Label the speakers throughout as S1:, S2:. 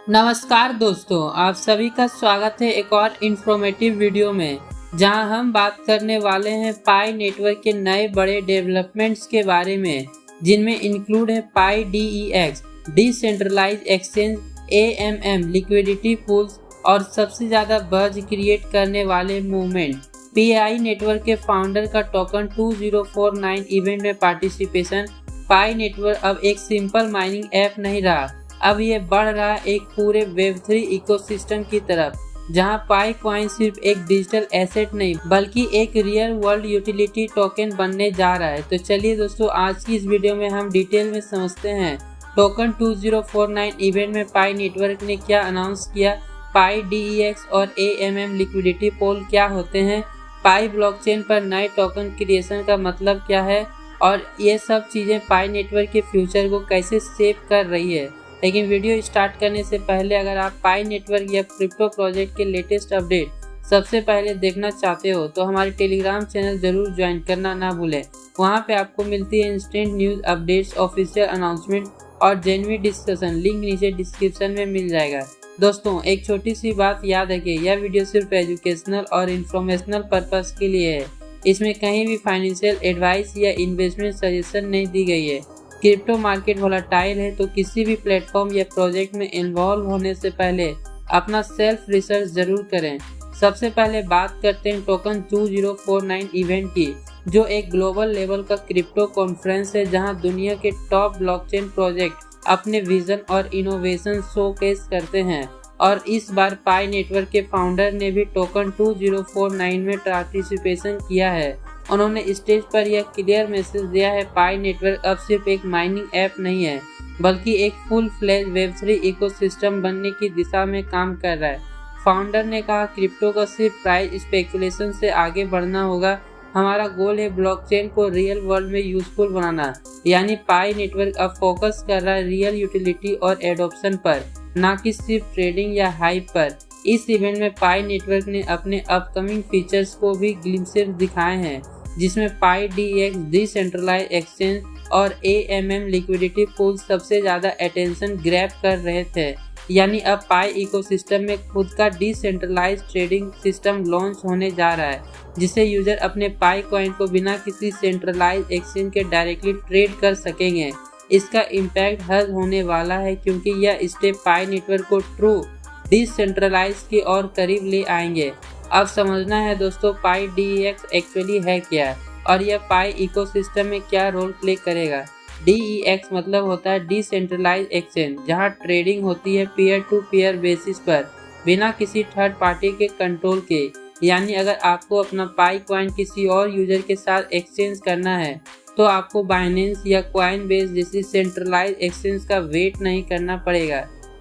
S1: नमस्कार दोस्तों, आप सभी का स्वागत है एक और इन्फॉर्मेटिव वीडियो में, जहां हम बात करने वाले हैं पाई नेटवर्क के नए बड़े डेवलपमेंट्स के बारे में, जिनमें इंक्लूड है Pi DEX decentralized exchange, AMM liquidity pools और सबसे ज़्यादा बज़ क्रिएट करने वाले मूवमेंट पाई नेटवर्क के फाउंडर का टोकन 2049 इवेंट में पार्टिसिपेशन। पाई नेटवर्क अब एक सिंपल माइनिंग ऐप नहीं रहा, अब ये बढ़ रहा है एक पूरे Web3 इकोसिस्टम की तरफ, जहां पाई कॉइन सिर्फ एक डिजिटल एसेट नहीं बल्कि एक रियल वर्ल्ड यूटिलिटी टोकन बनने जा रहा है। तो चलिए दोस्तों, आज की इस वीडियो में हम डिटेल में समझते हैं टोकन 2049 इवेंट में पाई नेटवर्क ने क्या अनाउंस किया, पाई DEX और AMM लिक्विडिटी पोल क्या होते हैं, पाई ब्लॉकचेन पर नए टोकन क्रिएशन का मतलब क्या है, और ये सब चीज़ें पाई नेटवर्क के फ्यूचर को कैसे शेप कर रही है। लेकिन वीडियो स्टार्ट करने से पहले अगर आप पाई नेटवर्क या क्रिप्टो प्रोजेक्ट के लेटेस्ट अपडेट सबसे पहले देखना चाहते हो तो हमारे टेलीग्राम चैनल जरूर ज्वाइन करना ना भूलें। वहां पे आपको मिलती है instant news updates, official announcement और जेन्युइन डिस्कशन। लिंक नीचे डिस्क्रिप्शन में मिल जाएगा। दोस्तों, एक छोटी सी बात याद रखें, यह वीडियो सिर्फ एजुकेशनल और इन्फॉर्मेशनल पर्पस के लिए है। इसमें कहीं भी फाइनेंशियल एडवाइस या इन्वेस्टमेंट सजेशन नहीं दी गई है। क्रिप्टो मार्केट वोलेटाइल है, तो किसी भी प्लेटफॉर्म या प्रोजेक्ट में इन्वॉल्व होने से पहले अपना सेल्फ रिसर्च जरूर करें। सबसे पहले बात करते हैं टोकन 2049 इवेंट की, जो एक ग्लोबल लेवल का क्रिप्टो कॉन्फ्रेंस है जहां दुनिया के टॉप ब्लॉकचेन प्रोजेक्ट अपने विजन और इनोवेशन शोकेस करते हैं। और इस बार पाई नेटवर्क के फाउंडर ने भी टोकन 2049 में पार्टिसिपेशन किया है। उन्होंने स्टेज पर यह क्लियर मैसेज दिया है, पाई नेटवर्क अब सिर्फ एक माइनिंग ऐप नहीं है बल्कि एक फुल फ्लेज Web3 इकोसिस्टम बनने की दिशा में काम कर रहा है। फाउंडर ने कहा, क्रिप्टो का सिर्फ प्राइस स्पेकुलेशन से आगे बढ़ना होगा, हमारा गोल है ब्लॉकचेन को रियल वर्ल्ड में यूजफुल बनाना। यानी पाई नेटवर्क अब फोकस कर रहा है रियल यूटिलिटी और एडॉप्शन पर, ना कि सिर्फ ट्रेडिंग या हाइप पर। इस इवेंट में पाई नेटवर्क ने अपने अपकमिंग फीचर्स को भी ग्लिम्सेस दिखाए हैं, जिसमें पाई DEX डिसेंट्रलाइज्ड एक्सचेंज और AMM लिक्विडिटी पूल सबसे ज़्यादा अटेंशन ग्रैब कर रहे थे। यानी अब पाई इकोसिस्टम में खुद का डिसेंट्रलाइज्ड ट्रेडिंग सिस्टम लॉन्च होने जा रहा है, जिससे यूजर अपने पाई कॉइन को बिना किसी सेंट्रलाइज्ड एक्सचेंज के डायरेक्टली ट्रेड कर सकेंगे। इसका इम्पैक्ट हद होने वाला है, क्योंकि यह स्टेप पाई नेटवर्क को ट्रू डिसेंट्रलाइज की और करीब ले आएंगे। अब समझना है दोस्तों, पाई DEX एक्चुअली है क्या और यह पाई इकोसिस्टम में क्या रोल प्ले करेगा। DEX मतलब होता है डिसेंट्रलाइज्ड एक्सचेंज, जहां ट्रेडिंग होती है पीयर टू पीयर बेसिस पर, बिना किसी थर्ड पार्टी के कंट्रोल के। यानी अगर आपको अपना पाई कॉइन किसी और यूजर के साथ एक्सचेंज करना है तो आपको बाइनेंस या कॉइन बेस जैसी सेंट्रलाइज्ड एक्सचेंज का वेट नहीं करना पड़ेगा।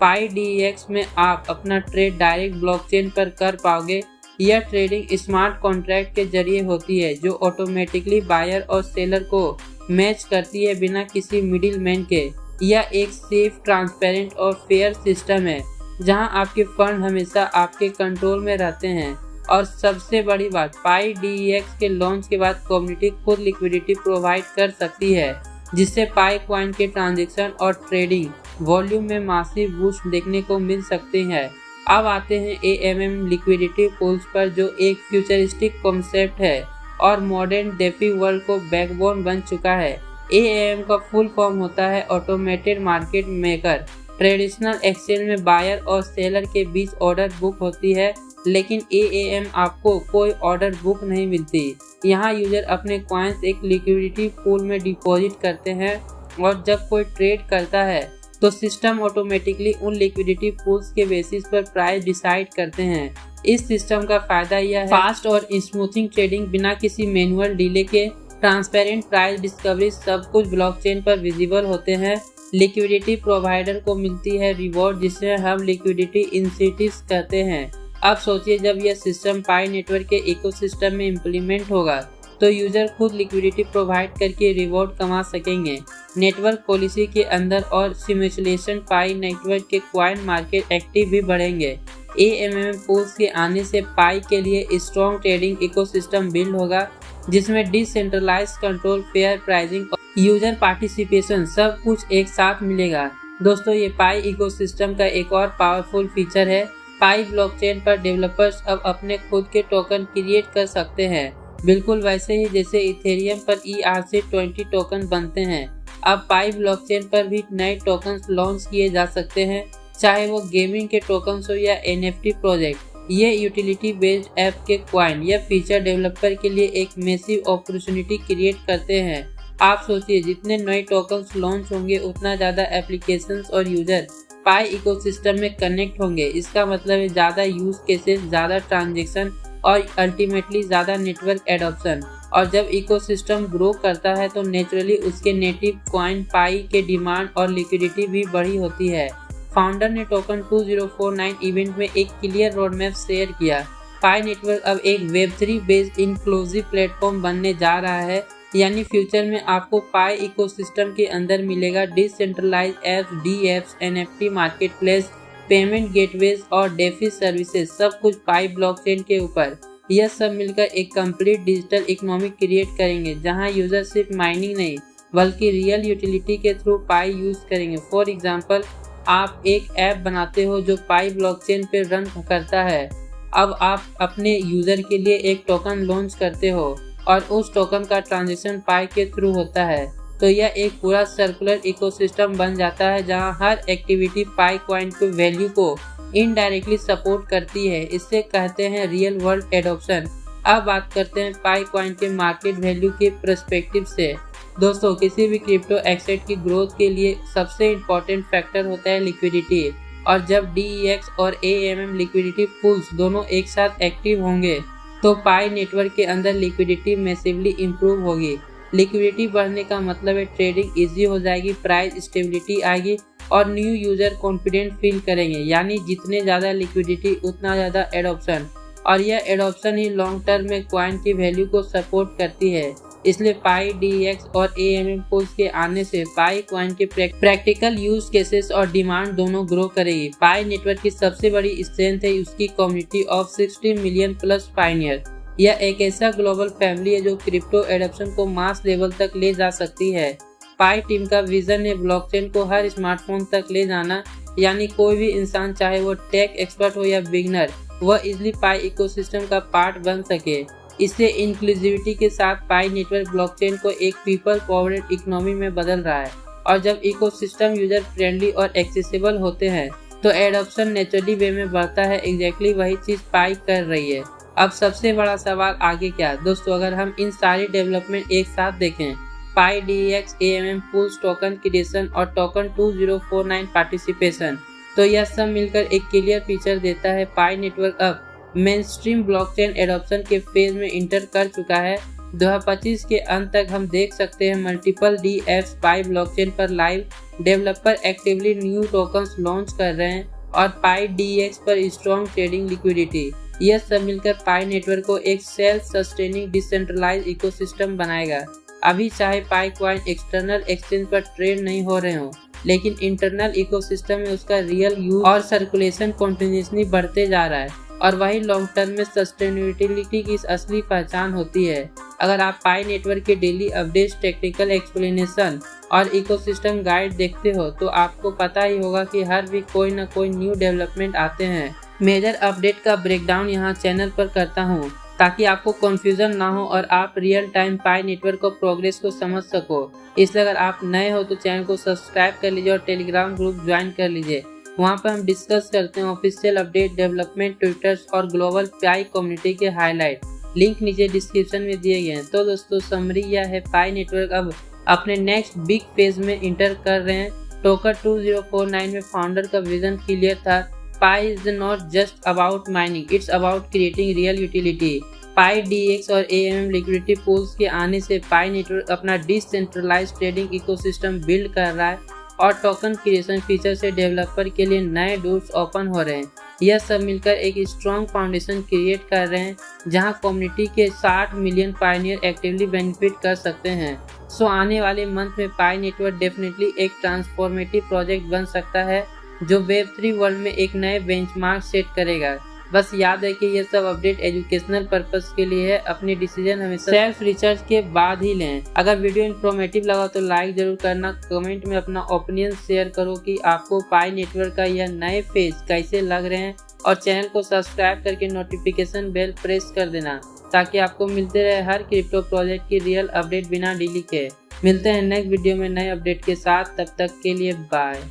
S1: पाई DEX में आप अपना ट्रेड डायरेक्ट ब्लॉकचेन पर कर पाओगे। यह ट्रेडिंग स्मार्ट कॉन्ट्रैक्ट के जरिए होती है, जो ऑटोमेटिकली बायर और सेलर को मैच करती है बिना किसी मिडिल मैन के। यह एक सेफ, ट्रांसपेरेंट और फेयर सिस्टम है, जहां आपके फंड हमेशा आपके कंट्रोल में रहते हैं। और सबसे बड़ी बात, पाई DEX के लॉन्च के बाद कम्युनिटी खुद लिक्विडिटी प्रोवाइड कर सकती है, जिससे पाई कॉइन के ट्रांजैक्शन और ट्रेडिंग वॉल्यूम में मासिव बूस्ट देखने को मिल सकते हैं। अब आते हैं AMM लिक्विडिटी पूल्स पर, जो एक फ्यूचरिस्टिक कॉन्सेप्ट है और मॉडर्न डेफी वर्ल्ड को बैकबोन बन चुका है। AMM का फुल फॉर्म होता है automated market maker. Traditional exchange में बायर और सेलर के बीच ऑर्डर बुक होती है, लेकिन AMM आपको कोई ऑर्डर बुक नहीं मिलती। यहाँ यूजर अपने कॉइन्स एक लिक्विडिटी पूल में डिपॉजिट करते हैं और जब कोई ट्रेड करता है तो सिस्टम ऑटोमेटिकली उन लिक्विडिटी पूल्स के बेसिस पर प्राइस डिसाइड करते हैं। इस सिस्टम का फायदा यह है, फास्ट और स्मूथिंग ट्रेडिंग, बिना किसी मैनुअल डिले के। ट्रांसपेरेंट प्राइस डिस्कवरी, सब कुछ ब्लॉकचेन पर विजिबल होते हैं। लिक्विडिटी प्रोवाइडर को मिलती है रिवॉर्ड, जिसे हम लिक्विडिटी इंसेंटिव्स कहते हैं। अब सोचिए, जब यह सिस्टम पाई नेटवर्क के इकोसिस्टम में इम्प्लीमेंट होगा तो यूजर खुद लिक्विडिटी प्रोवाइड करके रिवॉर्ड कमा सकेंगे। नेटवर्क पॉलिसी के अंदर और सिमुलेशन पाई नेटवर्क के कॉइन मार्केट एक्टिव भी बढ़ेंगे। AMM पूल्स के आने से पाई के लिए स्ट्रॉन्ग ट्रेडिंग इकोसिस्टम बिल्ड होगा, जिसमें डिसेंट्रलाइज्ड कंट्रोल, फेयर प्राइसिंग और यूजर पार्टिसिपेशन सब कुछ एक साथ मिलेगा। दोस्तों ये पाई इकोसिस्टम का एक और पावरफुल फीचर है। पाई ब्लॉकचेन पर डेवलपर्स अब अपने खुद के टोकन क्रिएट कर सकते हैं, बिल्कुल वैसे ही जैसे इथेरियम पर ERC20 टोकन बनते हैं। अब पाई ब्लॉकचेन पर भी नए टोकन्स लॉन्च किए जा सकते हैं, चाहे वो गेमिंग के टोकन्स हो या NFT प्रोजेक्ट। ये यूटिलिटी बेस्ड ऐप के कॉइन या फीचर डेवलपर के लिए एक मैसिव अपॉर्चुनिटी क्रिएट करते हैं। आप सोचिए, जितने नए टोकन्स लॉन्च होंगे उतना ज़्यादा एप्लीकेशंस और यूजर पाई इकोसिस्टम में कनेक्ट होंगे। इसका मतलब है ज़्यादा यूज केसेस, ज़्यादा ट्रांजेक्शन और अल्टीमेटली ज़्यादा नेटवर्क एडॉप्शन। और जब इकोसिस्टम ग्रो करता है तो नेचुरली उसके नेटिव कॉइन पाई के डिमांड और लिक्विडिटी भी बढ़ी होती है। फाउंडर ने टोकन 2049 इवेंट में एक क्लियर रोड मैप शेयर किया। पाई नेटवर्क अब एक Web3 बेस्ड इंक्लूसिव प्लेटफॉर्म बनने जा रहा है, यानी फ्यूचर में आपको पाई इकोसिस्टम के अंदर मिलेगा decentralize apps, DApps, NFT marketplace, payment gateways और डेफी सर्विसेज, सब कुछ पाई ब्लॉकचेन के ऊपर। यह सब मिलकर एक कंप्लीट डिजिटल इकोनॉमी क्रिएट करेंगे, जहां यूजर सिर्फ माइनिंग नहीं बल्कि रियल यूटिलिटी के थ्रू पाई यूज करेंगे। फॉर एग्जांपल, आप एक ऐप बनाते हो जो पाई ब्लॉकचेन पे रन करता है। अब आप अपने यूजर के लिए एक टोकन लॉन्च करते हो और उस टोकन का ट्रांजैक्शन पाई के थ्रू होता है, तो यह एक पूरा सर्कुलर इकोसिस्टम बन जाता है जहां हर एक्टिविटी पाई कॉइन के वैल्यू को इनडायरेक्टली सपोर्ट करती है। इससे कहते हैं रियल वर्ल्ड एडॉप्शन। अब बात करते हैं पाई कॉइन के मार्केट वैल्यू के पर्सपेक्टिव से। दोस्तों, किसी भी क्रिप्टो एसेट की ग्रोथ के लिए सबसे इम्पोर्टेंट फैक्टर होता है लिक्विडिटी, और जब DEX और AMM लिक्विडिटी पूल्स दोनों एक साथ एक्टिव होंगे तो पाई नेटवर्क के अंदर लिक्विडिटी मैसिवली इम्प्रूव होगी। लिक्विडिटी बढ़ने का मतलब है ट्रेडिंग इजी हो जाएगी, प्राइस स्टेबिलिटी आएगी और न्यू यूजर कॉन्फिडेंट फील करेंगे। यानी जितने ज़्यादा लिक्विडिटी उतना ज़्यादा एडॉप्शन, और यह एडॉप्शन ही लॉन्ग टर्म में कॉइन की वैल्यू को सपोर्ट करती है। इसलिए पाई, DEX और AMM पूल्स के आने से पाई कॉइन के प्रैक्टिकल यूज केसेस और डिमांड दोनों ग्रो करेगी। पाई नेटवर्क की सबसे बड़ी स्ट्रेंथ है उसकी community of 60 million plus Pioneer. यह एक ऐसा ग्लोबल फैमिली है जो क्रिप्टो एडॉप्शन को मास लेवल तक ले जा सकती है। पाई टीम का विजन है ब्लॉकचेन को हर स्मार्टफोन तक ले जाना, यानी कोई भी इंसान, चाहे वो टेक एक्सपर्ट हो या बिगनर, वह इजिली पाई इकोसिस्टम का पार्ट बन सके। इससे इंक्लूसिविटी के साथ पाई नेटवर्क ब्लॉकचेन को एक पीपल पावर्ड इकोनॉमी में बदल रहा है। और जब इकोसिस्टम यूजर फ्रेंडली और एक्सेसिबल होते हैं तो एडॉप्शन नेचुरली वे में बढ़ता है। एग्जैक्टली वही चीज पाई कर रही है। अब सबसे बड़ा सवाल आगे क्या दोस्तों, अगर हम इन सारी डेवलपमेंट एक साथ देखें, पाई, DEX, AMM pools, token creation और टोकन 2049 पार्टिसिपेशन, तो यह सब मिलकर एक क्लियर पिक्चर देता है। पाई नेटवर्क अब मेनस्ट्रीम ब्लॉकचेन एडॉप्शन के फेज में इंटर कर चुका है। 2025 के अंत तक हम देख सकते हैं मल्टीपल DApps पाई ब्लॉकचेन पर live, developer actively new tokens launch कर रहे हैं और पाई DEX पर स्ट्रॉन्ग ट्रेडिंग लिक्विडिटी। यह सब मिलकर पाई नेटवर्क को एक सेल्फ सस्टेनिंग डिसेंट्रलाइज इकोसिस्टम बनाएगा। अभी चाहे पाई कॉइन एक्सटर्नल एक्सचेंज पर ट्रेड नहीं हो रहे हो, लेकिन इंटरनल इकोसिस्टम में उसका रियल यूज और सर्कुलेशन कंटिन्यूअसली बढ़ते जा रहा है, और वही लॉन्ग टर्म में सस्टेनेबिलिटी की असली पहचान होती है। अगर आप पाई नेटवर्क के डेली अपडेट्स, टेक्निकल एक्सप्लेनेशन और इकोसिस्टम गाइड देखते हो तो आपको पता ही होगा कि हर वीक कोई न कोई न्यू डेवलपमेंट आते हैं। मेजर अपडेट का ब्रेकडाउन यहाँ चैनल पर करता हूँ ताकि आपको कंफ्यूजन ना हो और आप रियल टाइम पाई नेटवर्क को प्रोग्रेस को समझ सको। इसलिए अगर आप नए हो तो चैनल को सब्सक्राइब कर लीजिए और टेलीग्राम ग्रुप ज्वाइन कर लीजिए। वहाँ पर हम डिस्कस करते हैं ऑफिशियल अपडेट, डेवलपमेंट, ट्विटर्स और ग्लोबल पाई कम्युनिटी के हाईलाइट। लिंक नीचे डिस्क्रिप्शन में दिए गए हैं। तो दोस्तों, समरी यह है, पाई नेटवर्क अब अपने नेक्स्ट बिग फेज में इंटर कर रहे हैं। टोकन 2049 में फाउंडर का विजन क्लियर था। Pi is not just about mining, it's about creating real utility. Pi, DEX और AMM लिक्विडिटी पूल्स के आने से पाई नेटवर्क अपना डिसेंट्रलाइज्ड ट्रेडिंग इकोसिस्टम बिल्ड कर रहा है और टोकन क्रिएशन फीचर से डेवलपर के लिए नए डोर्स ओपन हो रहे हैं। यह सब मिलकर एक स्ट्रॉन्ग फाउंडेशन क्रिएट कर रहे हैं जहां कम्युनिटी के 60 मिलियन पायनियर एक्टिवली बेनिफिट कर सकते हैं। सो आने वाले मंथ में पाई नेटवर्क डेफिनेटली एक ट्रांसफॉर्मेटिव प्रोजेक्ट बन सकता है जो Web3 वर्ल्ड में एक नए बेंचमार्क सेट करेगा। बस याद है कि ये सब अपडेट एजुकेशनल पर्पस के लिए है। अपनी डिसीजन हमेशा सेल्फ रिसर्च के बाद ही लें। अगर वीडियो इन्फॉर्मेटिव लगा तो लाइक जरूर करना। कमेंट में अपना ओपिनियन शेयर करो कि आपको पाई नेटवर्क का यह नए फेज कैसे लग रहे हैं, और चैनल को सब्सक्राइब करके नोटिफिकेशन बेल प्रेस कर देना ताकि आपको मिलते रहे हर क्रिप्टो प्रोजेक्ट की रियल अपडेट बिना डिले के। मिलते हैं नेक्स्ट वीडियो में नए अपडेट के साथ, तब तक के लिए बाय।